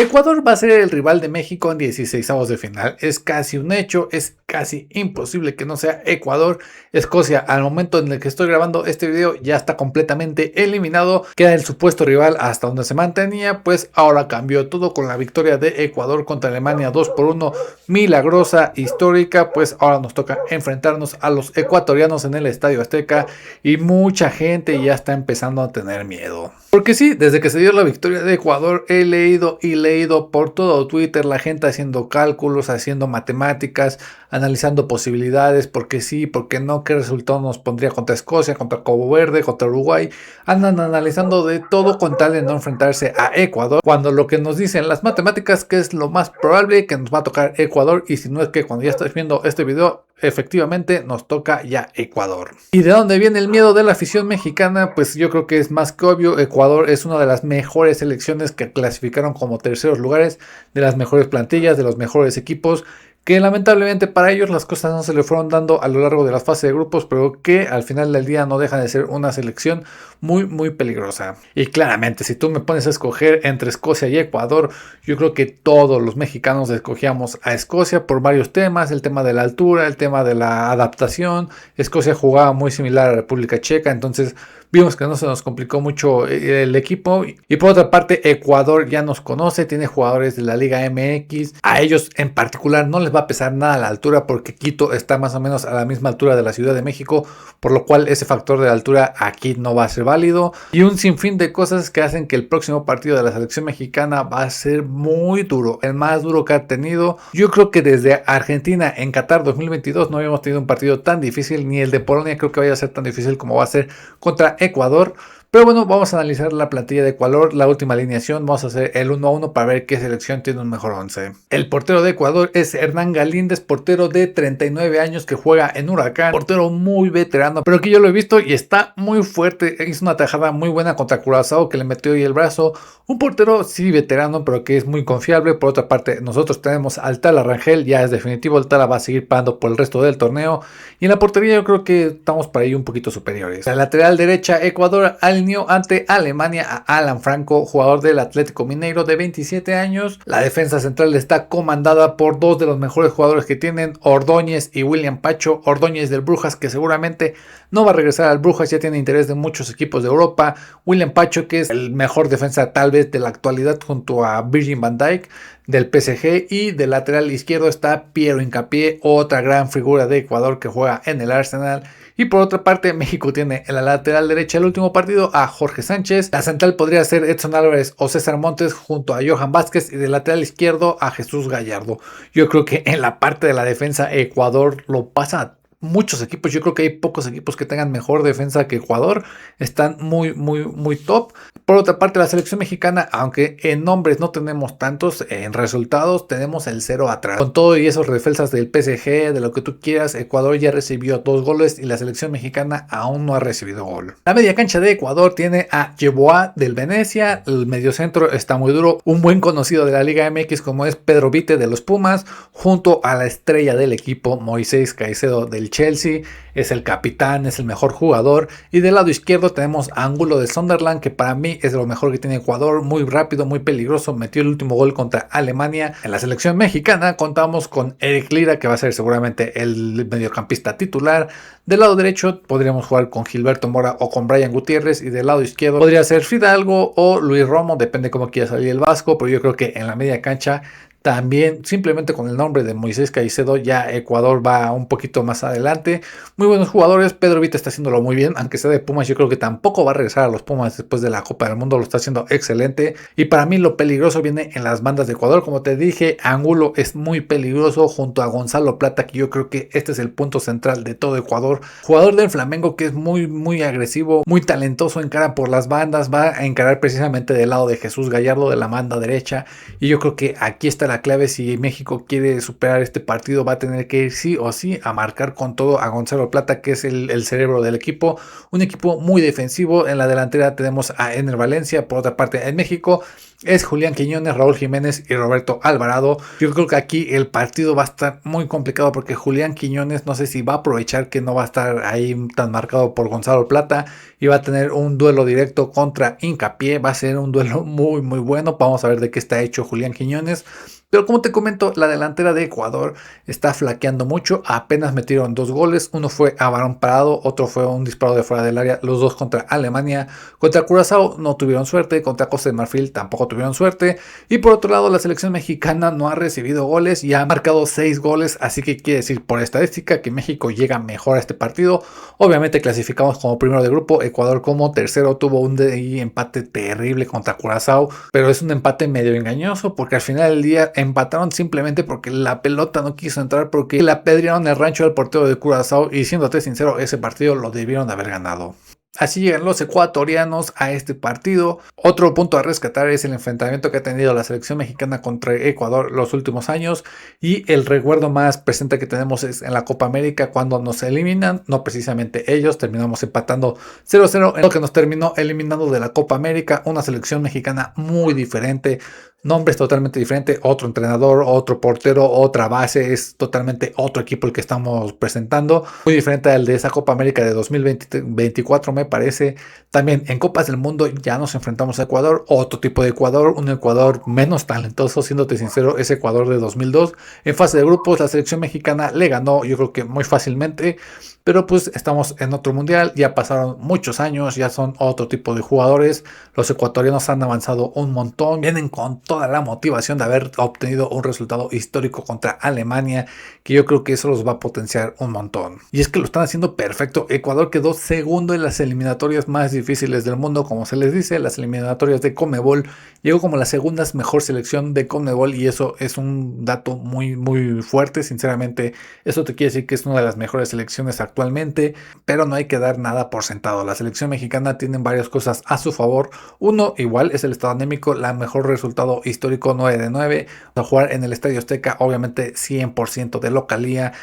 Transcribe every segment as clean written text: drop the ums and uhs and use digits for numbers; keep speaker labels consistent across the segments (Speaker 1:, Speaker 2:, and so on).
Speaker 1: Ecuador va a ser el rival de México en 16avos de final. Es casi un hecho, es casi imposible que no sea Ecuador. Escocia, al momento en el que estoy grabando este video, ya está completamente eliminado. Queda el supuesto rival hasta donde se mantenía, pues ahora cambió todo con la victoria de Ecuador contra Alemania 2-1, milagrosa, histórica. Pues ahora nos toca enfrentarnos a los ecuatorianos en el Estadio Azteca y mucha gente ya está empezando a tener miedo. Porque sí, desde que se dio la victoria de Ecuador he leído por todo Twitter la gente haciendo cálculos, haciendo matemáticas, analizando posibilidades, porque sí, porque no, qué resultado nos pondría contra Escocia, contra Cabo Verde, contra Uruguay. Andan analizando de todo con tal de no enfrentarse a Ecuador, cuando lo que nos dicen las matemáticas que es lo más probable que nos va a tocar Ecuador, y si no es que cuando ya estás viendo este video efectivamente nos toca ya Ecuador. ¿Y de dónde viene el miedo de la afición mexicana? Pues yo creo que es más que obvio. Ecuador es una de las mejores selecciones que clasificaron como terceros lugares, de las mejores plantillas, de los mejores equipos, que lamentablemente para ellos las cosas no se le fueron dando a lo largo de la fase de grupos, pero que al final del día no dejan de ser una selección muy peligrosa. Y claramente, si tú me pones a escoger entre Escocia y Ecuador, yo creo que todos los mexicanos escogíamos a Escocia por varios temas: el tema de la altura, el tema de la adaptación. Escocia jugaba muy similar a República Checa, entonces vimos que no se nos complicó mucho el equipo. Y por otra parte, Ecuador ya nos conoce, tiene jugadores de la Liga MX. A ellos en particular no les va a pesar nada la altura, porque Quito está más o menos a la misma altura de la Ciudad de México, por lo cual ese factor de la altura aquí no va a ser válido. Y un sinfín de cosas que hacen que el próximo partido de la selección mexicana va a ser muy duro, el más duro que ha tenido. Yo creo que desde Argentina en Qatar 2022 no habíamos tenido un partido tan difícil, ni el de Polonia creo que vaya a ser tan difícil como va a ser contra Ecuador. Pero bueno, vamos a analizar la plantilla de Ecuador, la última alineación. Vamos a hacer el 1-1 para ver qué selección tiene un mejor 11. El portero de Ecuador es Hernán Galíndez, portero de 39 años que juega en Huracán. Portero muy veterano, pero aquí yo lo he visto y está muy fuerte. Hizo una tajada muy buena contra Curazao que le metió ahí el brazo. Un portero sí veterano, pero que es muy confiable. Por otra parte, nosotros tenemos al Tala Rangel. Ya es definitivo, el Tala va a seguir pagando por el resto del torneo. Y en la portería yo creo que estamos para ahí un poquito superiores. La lateral derecha, Ecuador alineó ante Alemania a Alan Franco, jugador del Atlético Mineiro de 27 años. La defensa central está comandada por dos de los mejores jugadores que tienen, Ordóñez y William Pacho. Ordóñez del Brujas, que seguramente no va a regresar al Brujas, ya tiene interés de muchos equipos de Europa. William Pacho, que es el mejor defensa tal vez de la actualidad junto a Virgil van Dijk del PSG. Y del lateral izquierdo está Piero Hincapié, otra gran figura de Ecuador que juega en el Arsenal. Y por otra parte, México tiene en la lateral derecha el último partido a Jorge Sánchez. La central podría ser Edson Álvarez o César Montes junto a Johan Vázquez, y del lateral izquierdo a Jesús Gallardo. Yo creo que en la parte de la defensa Ecuador lo pasa muchos equipos. Yo creo que hay pocos equipos que tengan mejor defensa que Ecuador. Están muy top. Por otra parte, la selección mexicana, aunque en nombres no tenemos tantos, en resultados tenemos el 0 atrás. Con todo y esos defensas del PSG, de lo que tú quieras, Ecuador ya recibió 2 goles y la selección mexicana aún no ha recibido gol. La media cancha de Ecuador tiene a Yeboah del Venecia. El mediocentro está muy duro. Un buen conocido de la Liga MX como es Pedro Vite de los Pumas, junto a la estrella del equipo Moisés Caicedo del Chelsea. Es el capitán, es el mejor jugador. Y del lado izquierdo tenemos a Angulo de Sunderland, que para mí es de lo mejor que tiene Ecuador. Muy rápido, muy peligroso, metió el último gol contra Alemania. En la selección mexicana contamos con Eric Lira, que va a ser seguramente el mediocampista titular. Del lado derecho podríamos jugar con Gilberto Mora o con Brian Gutiérrez, y del lado izquierdo podría ser Fidalgo o Luis Romo, depende cómo quiera salir el Vasco. Pero yo creo que en la media cancha también, simplemente con el nombre de Moisés Caicedo, ya Ecuador va un poquito más adelante. Muy buenos jugadores. Pedro Vita está haciéndolo muy bien, aunque sea de Pumas. Yo creo que tampoco va a regresar a los Pumas después de la Copa del Mundo. Lo está haciendo excelente. Y para mí lo peligroso viene en las bandas de Ecuador. Como te dije, Angulo es muy peligroso junto a Gonzalo Plata, que yo creo que este es el punto central de todo Ecuador. Jugador del Flamengo que es muy agresivo, muy talentoso, encara por las bandas. Va a encarar precisamente del lado de Jesús Gallardo, de la banda derecha. Y yo creo que aquí está la clave si México quiere superar este partido. Va a tener que ir sí o sí a marcar con todo a Gonzalo Plata, que es el cerebro del equipo. Un equipo muy defensivo. En la delantera tenemos a Ener Valencia. Por otra parte, en México es Julián Quiñones, Raúl Jiménez y Roberto Alvarado. Yo creo que aquí el partido va a estar muy complicado porque Julián Quiñones no sé si va a aprovechar que no va a estar ahí tan marcado por Gonzalo Plata y va a tener un duelo directo contra Hincapié. Va a ser un duelo muy bueno. Vamos a ver de qué está hecho Julián Quiñones. Pero como te comento, la delantera de Ecuador está flaqueando mucho. Apenas metieron 2 goles. Uno fue a balón parado, otro fue un disparo de fuera del área. Los dos contra Alemania. Contra Curazao no tuvieron suerte. Contra Costa de Marfil tampoco tuvieron suerte. Y por otro lado, la selección mexicana no ha recibido goles y ha marcado 6 goles. Así que quiere decir por estadística que México llega mejor a este partido. Obviamente clasificamos como primero de grupo. Ecuador como tercero tuvo un empate terrible contra Curazao. Pero es un empate medio engañoso porque al final del día empataron simplemente porque la pelota no quiso entrar, porque le apedrearon el rancho al portero de Curazao y siéndote sincero, ese partido lo debieron haber ganado. Así llegan los ecuatorianos a este partido. Otro punto a rescatar es el enfrentamiento que ha tenido la selección mexicana contra Ecuador los últimos años y el recuerdo más presente que tenemos es en la Copa América cuando nos eliminan, no precisamente ellos, terminamos empatando 0-0 en lo que nos terminó eliminando de la Copa América, una selección mexicana muy diferente. Nombres totalmente diferentes, otro entrenador, otro portero, otra base, es totalmente otro equipo el que estamos presentando, muy diferente al de esa Copa América de 2024 me parece. También en Copas del Mundo ya nos enfrentamos a Ecuador, otro tipo de Ecuador, un Ecuador menos talentoso, siéndote sincero, ese Ecuador de 2002. En fase de grupos la selección mexicana le ganó, yo creo que muy fácilmente, pero pues estamos en otro mundial, ya pasaron muchos años, ya son otro tipo de jugadores, los ecuatorianos han avanzado un montón, vienen con toda la motivación de haber obtenido un resultado histórico contra Alemania, que yo creo que eso los va a potenciar un montón. Y es que lo están haciendo perfecto. Ecuador quedó segundo en las eliminatorias más difíciles del mundo, como se les dice, las eliminatorias de Conmebol. Llegó como la segunda mejor selección de Conmebol y eso es un dato muy fuerte. Sinceramente, eso te quiere decir que es una de las mejores selecciones actualmente, pero no hay que dar nada por sentado. La selección mexicana tiene varias cosas a su favor. Uno, igual, es el estado anímico, la mejor resultado histórico 9-9. A jugar en el Estadio Azteca, obviamente 100% de localía.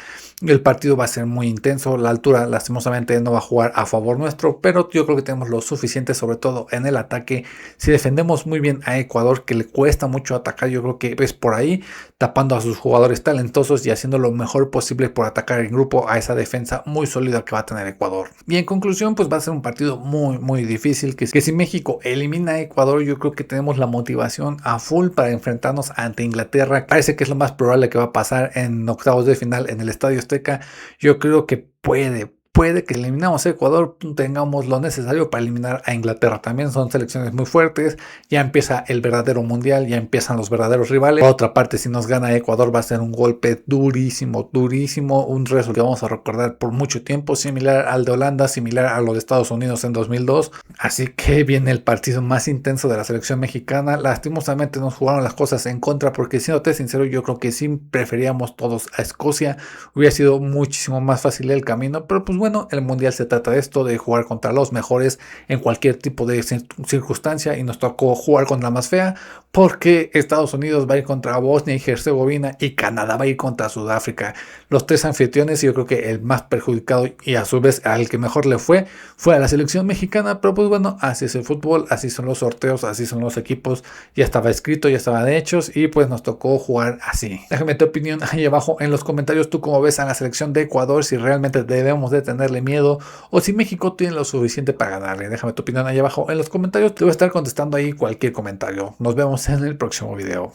Speaker 1: El partido va a ser muy intenso, la altura lastimosamente no va a jugar a favor nuestro, pero yo creo que tenemos lo suficiente, sobre todo en el ataque. Si defendemos muy bien a Ecuador, que le cuesta mucho atacar, yo creo que es por ahí, tapando a sus jugadores talentosos y haciendo lo mejor posible por atacar en grupo a esa defensa muy sólida que va a tener Ecuador. Y en conclusión, pues va a ser un partido muy difícil, que si México elimina a Ecuador, yo creo que tenemos la motivación a full para enfrentarnos ante Inglaterra. Parece que es lo más probable que va a pasar en octavos de final en el Estadio Azteca. Yo creo que puede que eliminamos a Ecuador, tengamos lo necesario para eliminar a Inglaterra. También son selecciones muy fuertes, ya empieza el verdadero mundial, ya empiezan los verdaderos rivales. Por otra parte, si nos gana Ecuador va a ser un golpe durísimo, un resultado que vamos a recordar por mucho tiempo, similar al de Holanda, similar a lo de Estados Unidos en 2002. Así que viene el partido más intenso de la selección mexicana. Lastimosamente nos jugaron las cosas en contra porque, siéndote sincero, yo creo que sí preferíamos todos a Escocia. Hubiera sido muchísimo más fácil el camino, pero pues bueno, el mundial se trata de esto, de jugar contra los mejores en cualquier tipo de circunstancia, y nos tocó jugar con la más fea porque Estados Unidos va a ir contra Bosnia y Herzegovina y Canadá va a ir contra Sudáfrica. Los tres anfitriones, yo creo que el más perjudicado y a su vez al que mejor le fue a la selección mexicana, pero pues bueno, así es el fútbol, así son los sorteos, así son los equipos, ya estaba escrito, ya estaban hechos y pues nos tocó jugar así. Déjame tu opinión ahí abajo en los comentarios, tú cómo ves a la selección de Ecuador, si realmente debemos de tenerle miedo o si México tiene lo suficiente para ganarle. Déjame tu opinión ahí abajo en los comentarios, te voy a estar contestando ahí cualquier comentario. Nos vemos en el próximo video.